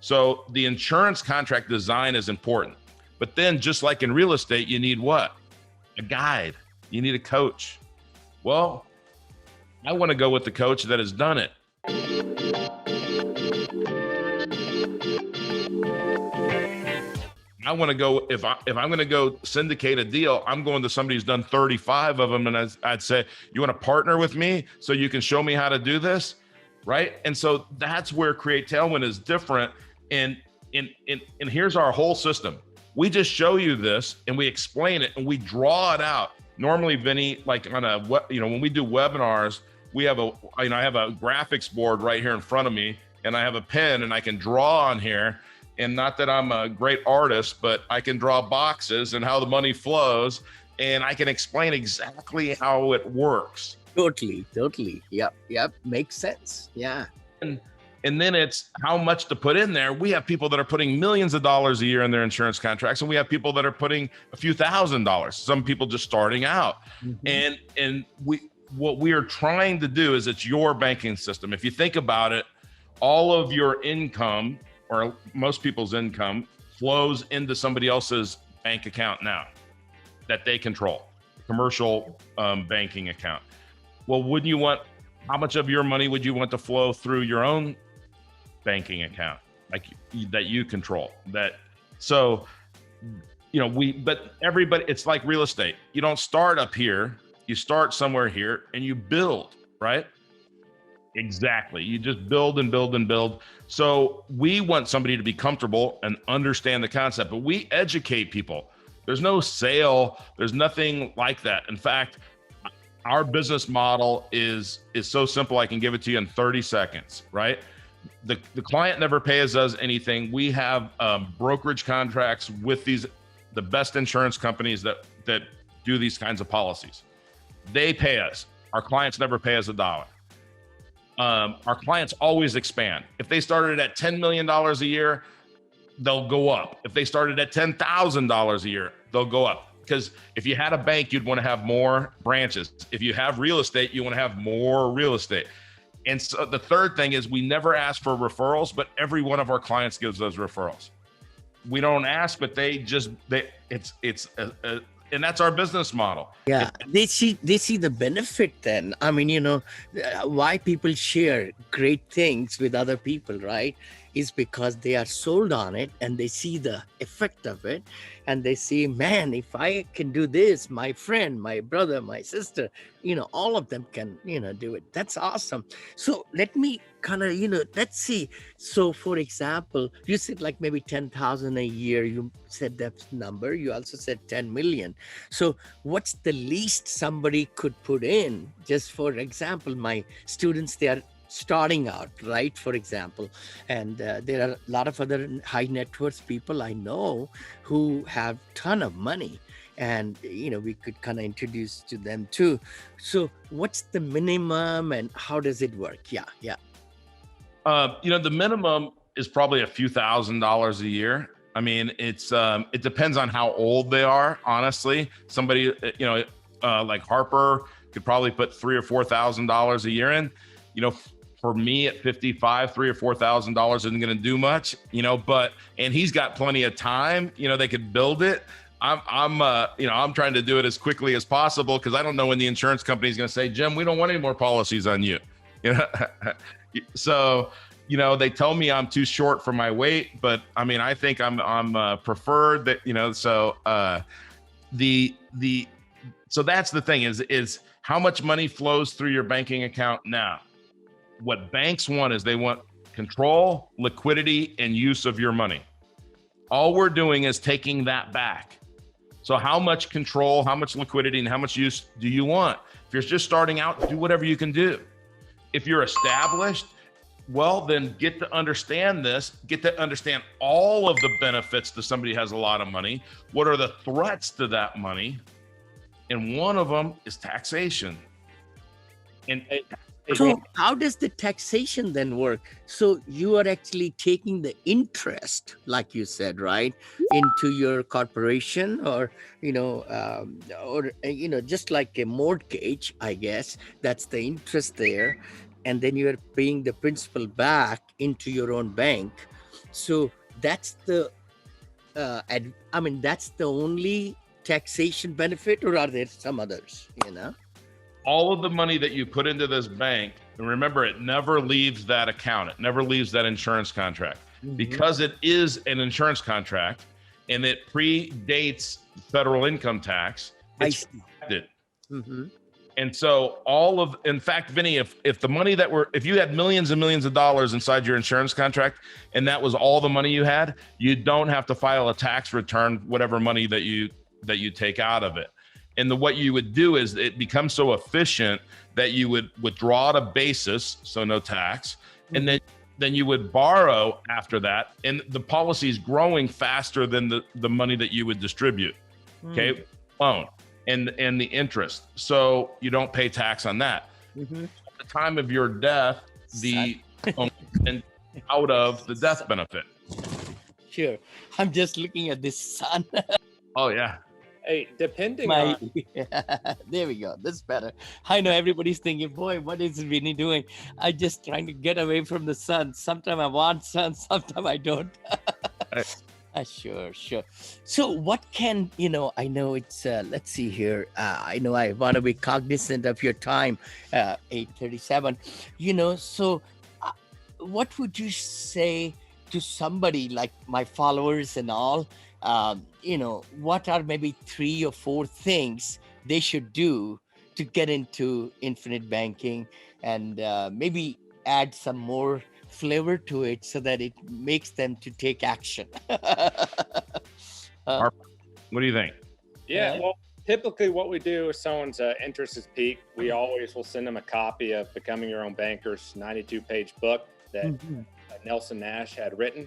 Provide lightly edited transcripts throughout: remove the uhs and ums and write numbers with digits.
So the insurance contract design is important. But then just like in real estate, you need what? A guide. You need a coach. Well, I want to go with the coach that has done it. I want to go, if I'm going to go syndicate a deal, I'm going to somebody who's done 35 of them. And I'd say, you want to partner with me so you can show me how to do this? Right. And so that's where Create Tailwind is different. And here's our whole system. We just show you this and we explain it and we draw it out. Normally, Vinny, like on a, when we do webinars, we have I have a graphics board right here in front of me and I have a pen and I can draw on here. And not that I'm a great artist, but I can draw boxes and how the money flows and I can explain exactly how it works. Totally. Yep. Makes sense. Yeah. And then it's how much to put in there. We have people that are putting millions of dollars a year in their insurance contracts, and we have people that are putting a few $1,000s. Some people just starting out. Mm-hmm. And what we are trying to do is it's your banking system. If you think about it, all of your income, or most people's income, flows into somebody else's bank account now that they control, commercial banking account. Well, wouldn't you want, how much of your money would you want to flow through your own banking account, like that you control? But everybody, it's like real estate. You don't start up here, you start somewhere here and you build, right? Exactly. You just build and build and build. So we want somebody to be comfortable and understand the concept, but we educate people. There's no sale. There's nothing like that. In fact, our business model is so simple. I can give it to you in 30 seconds, right? The client never pays us anything. We have brokerage contracts with the best insurance companies that do these kinds of policies. They pay us. Our clients never pay us $1. Our clients always expand. If they started at $10 million a year, they'll go up. If they started at $10,000 a year, they'll go up. Because if you had a bank, you'd want to have more branches. If you have real estate, you want to have more real estate. And so the third thing is we never ask for referrals, but every one of our clients gives us referrals. We don't ask, but and that's our business model. Yeah, they see the benefit then. I mean, why people share great things with other people, right? Is because they are sold on it and they see the effect of it. And they see, man, if I can do this, my friend, my brother, my sister, all of them can, do it. That's awesome. So let me kind of, let's see. So for example, you said like maybe 10,000 a year. You said that number. You also said 10 million. So what's the least somebody could put in? Just for example, my students, they are starting out, right? For example, and there are a lot of other high net worth people I know who have ton of money, and we could kind of introduce to them too. So what's the minimum and how does it work? Yeah. The minimum is probably a few $1,000s a year. I mean, it depends on how old they are. Honestly, somebody like Harper could probably put $3,000 or $4,000 a year in. For me at 55, $3,000 or $4,000 isn't going to do much, and he's got plenty of time, they could build it. I'm trying to do it as quickly as possible because I don't know when the insurance company is going to say, Jim, we don't want any more policies on you. So, they tell me I'm too short for my weight, but I mean, I think I'm preferred that, so so that's the thing is how much money flows through your banking account now. What banks want is they want control, liquidity, and use of your money. All we're doing is taking that back. So how much control, how much liquidity, and how much use do you want? If you're just starting out, do whatever you can do. If you're established, well, then get to understand this, get to understand all of the benefits to somebody who has a lot of money. What are the threats to that money? And one of them is taxation. So how does the taxation then work? So you are actually taking the interest, like you said, right, into your corporation or, just like a mortgage, I guess, that's the interest there. And then you are paying the principal back into your own bank. So that's the that's the only taxation benefit, or are there some others? All of the money that you put into this bank, and remember, it never leaves that account. It never leaves that insurance contract. Because it is an insurance contract and it predates federal income tax, it's protected. And so in fact, Vinny, if the money if you had millions and millions of dollars inside your insurance contract and that was all the money you had, you don't have to file a tax return, whatever money that you take out of it. And what you would do is it becomes so efficient that you would withdraw at a basis, so no tax, and then you would borrow after that, and the policy is growing faster than the money that you would distribute. Okay, loan and the interest, so you don't pay tax on that. At the time of your death, the and out of the death benefit. Sure, I'm just looking at this son. Oh yeah. Hey, depending on... There we go. That's better. I know everybody's thinking, boy, what is Vinny doing? I'm just trying to get away from the sun. Sometimes I want sun, sometimes I don't. Sure. So what can, I know it's, let's see here. I know I want to be cognizant of your time, 8:37. So what would you say to somebody like my followers and all? What are maybe 3 or 4 things they should do to get into infinite banking, and maybe add some more flavor to it so that it makes them to take action? Harper, what do you think? Yeah, well, typically what we do if someone's interest is piqued, we always will send them a copy of Becoming Your Own Banker's 92-page book that Nelson Nash had written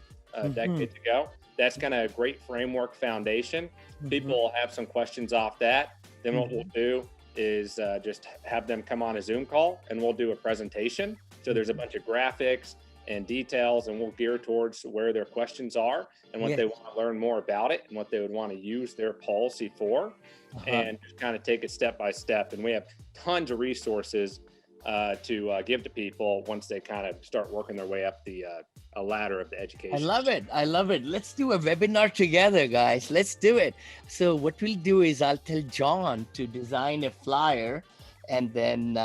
decades ago. That's kind of a great framework foundation. People will have some questions off that. Then what we'll do is just have them come on a Zoom call and we'll do a presentation. So there's a bunch of graphics and details, and we'll gear towards where their questions are and what they want to learn more about it and what they would want to use their policy for, and just kind of take it step by step. And we have tons of resources to give to people once they kind of start working their way up the a ladder of the education. I love it. Let's do a webinar together, guys. Let's do it. So what we'll do is I'll tell John to design a flyer, and then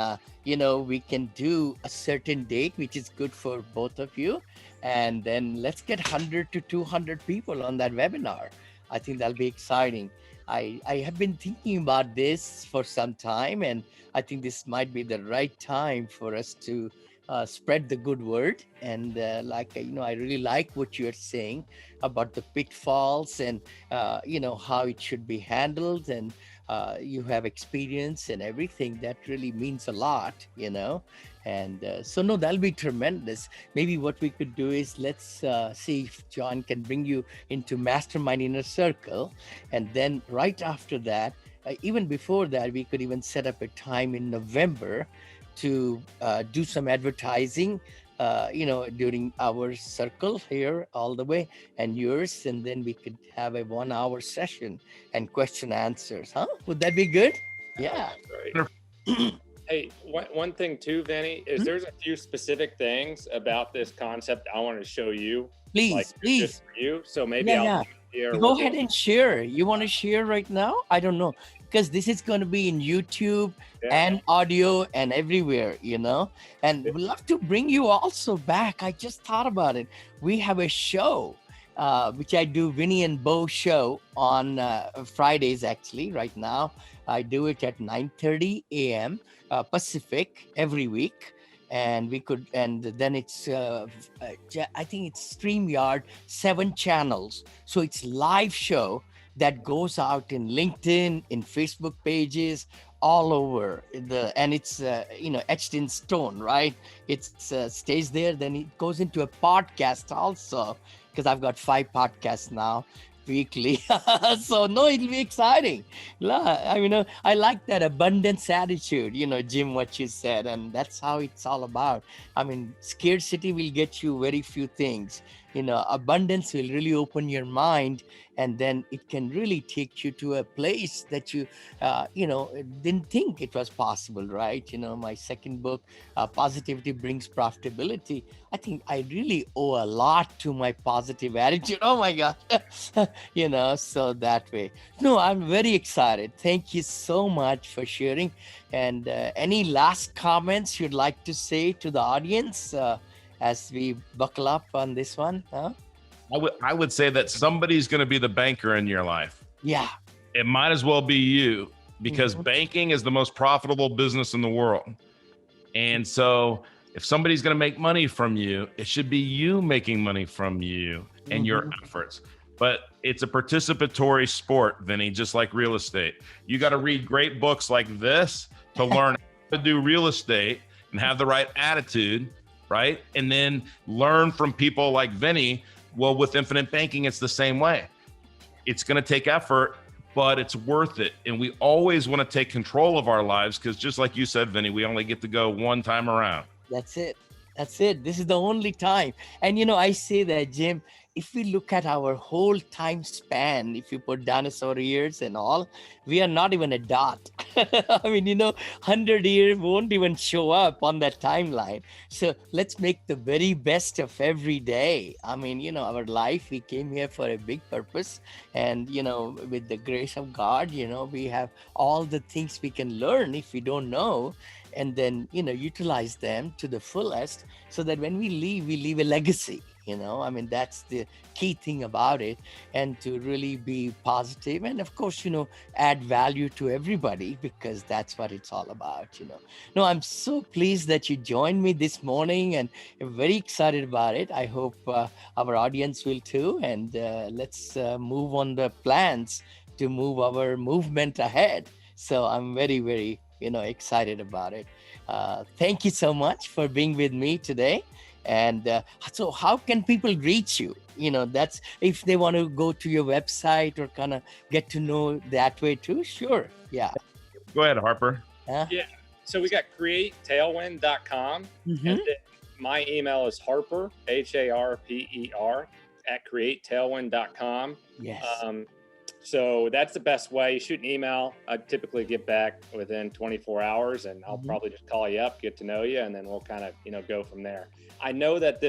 we can do a certain date which is good for both of you, and then let's get 100 to 200 people on that webinar. I think that'll be exciting. I have been thinking about this for some time, and I think this might be the right time for us to spread the good word. And I really like what you're saying about the pitfalls and how it should be handled, and you have experience and everything that really means a lot, and so no, that'll be tremendous. Maybe what we could do is let's see if John can bring you into Mastermind Inner Circle, and then right after that, even before that, we could even set up a time in November to do some advertising, during our circle here all the way and yours, and then we could have a 1-hour session and question answers. Would that be good? Yeah. Right. Hey, one thing too, Vinny, is there's a few specific things about this concept I want to show you. Please. Just for you. So maybe I'll go ahead and share. You want to share right now? I don't know, because this is going to be in YouTube and audio and everywhere, and we'd love to bring you also back. I just thought about it. We have a show, which I do, Vinny and Bo show on Fridays, actually, right now. I do it at 9:30 a.m. Pacific every week. And then it's, I think it's StreamYard, 7 channels. So it's live show that goes out in LinkedIn, in Facebook pages, all over and it's, etched in stone, right? It stays there. Then it goes into a podcast also, because I've got 5 podcasts now weekly. So no, it'll be exciting. I like that abundance attitude, Jim, what you said, and that's how it's all about. Scarcity will get you very few things. abundance will really open your mind, and then it can really take you to a place that you didn't think it was possible, right? My second book, Positivity Brings Profitability. I think I really owe a lot to my positive attitude. Oh my God. So that way. No, I'm very excited. Thank you so much for sharing. And any last comments you'd like to say to the audience as we buckle up on this one? Huh? I would say that somebody's going to be the banker in your life. Yeah. It might as well be you, because banking is the most profitable business in the world. And so if somebody's going to make money from you, it should be you making money from you and your efforts. But it's a participatory sport, Vinny, just like real estate. You got to read great books like this to learn how to do real estate and have the right attitude, right? And then learn from people like Vinny. Well, with infinite banking, it's the same way. It's going to take effort, but it's worth it. And we always want to take control of our lives, because just like you said, Vinny, we only get to go one time around. That's it. That's it. This is the only time. And, I say that, Jim, if we look at our whole time span, if you put dinosaur years and all, we are not even a dot. I mean, 100 years won't even show up on that timeline. So let's make the very best of every day. I mean, our life, we came here for a big purpose. And, with the grace of God, we have all the things we can learn if we don't know, and then, utilize them to the fullest, so that when we leave a legacy. I mean, that's the key thing about it, and to really be positive, and of course, add value to everybody, because that's what it's all about. No, I'm so pleased that you joined me this morning, and I'm very excited about it. I hope our audience will too, and let's move on the plans to move our movement ahead. So I'm very, very, excited about it. Thank you so much for being with me today. And so how can people reach you? That's if they want to go to your website or kind of get to know that way too. Sure. Yeah. Go ahead, Harper. Yeah. So we got createtailwind.com. And then my email is Harper, HARPER, at createtailwind.com. Yes. So that's the best way. You shoot an email. I typically get back within 24 hours, and I'll probably just call you up, get to know you, and then we'll kind of, go from there. I know that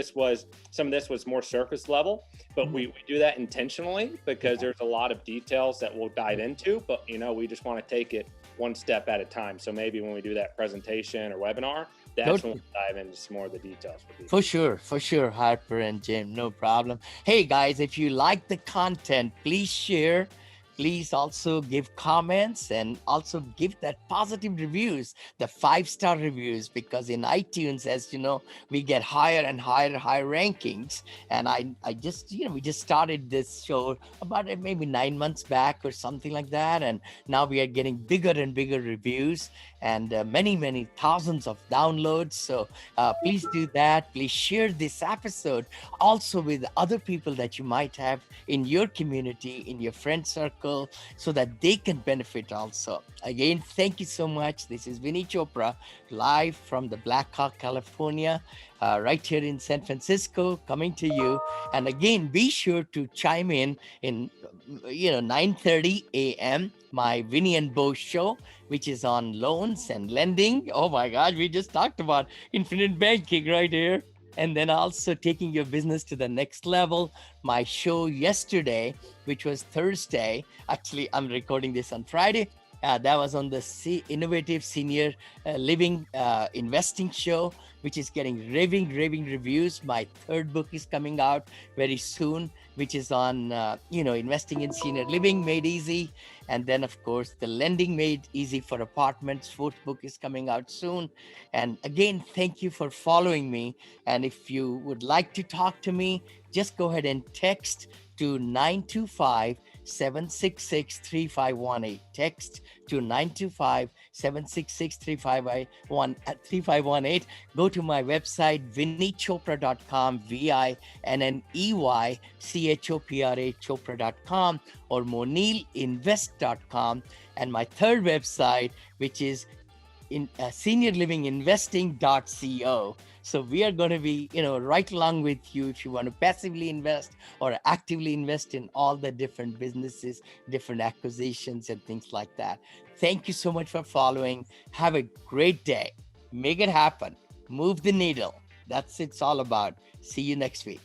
some of this was more surface level, but we do that intentionally, because there's a lot of details that we'll dive into, but, we just want to take it one step at a time. So maybe when we do that presentation or webinar, that's when we'll dive into some more of the details. For sure, Harper and Jim, no problem. Hey guys, if you like the content, please share. Please also give comments, and also give that positive reviews, the 5-star reviews, because in iTunes, as you know, we get higher and higher rankings. And I just, we just started this show about maybe 9 months back or something like that. And now we are getting bigger and bigger reviews, and many thousands of downloads. So please do that. Please share this episode also with other people that you might have in your community, in your friend circle, so that they can benefit also. Again, thank you so much. This is Vinney Chopra, live from the Black Hawk, California, right here in San Francisco, coming to you. And again, be sure to chime in 9:30 a.m. my Vinny and Bo show, which is on loans and lending. Oh my God, we just talked about infinite banking right here. And then also taking your business to the next level. My show yesterday, which was Thursday, actually I'm recording this on Friday. That was on the Innovative Senior Living Investing Show, which is getting raving reviews. My third book is coming out very soon, which is on, investing in senior living made easy. And then, of course, the lending made easy for apartments. Fourth book is coming out soon. And again, thank you for following me. And if you would like to talk to me, just go ahead and text to 925-766-3518. Text to 925-766-3518. Go to my website, vinneychopra.com, VINNEYCHOPRA, Chopra.com, or moneelinvest.com. And my third website, which is in seniorlivinginvesting.co. So we are going to be, right along with you if you want to passively invest or actively invest in all the different businesses, different acquisitions and things like that. Thank you so much for following. Have a great day. Make it happen. Move the needle. That's it's all about. See you next week.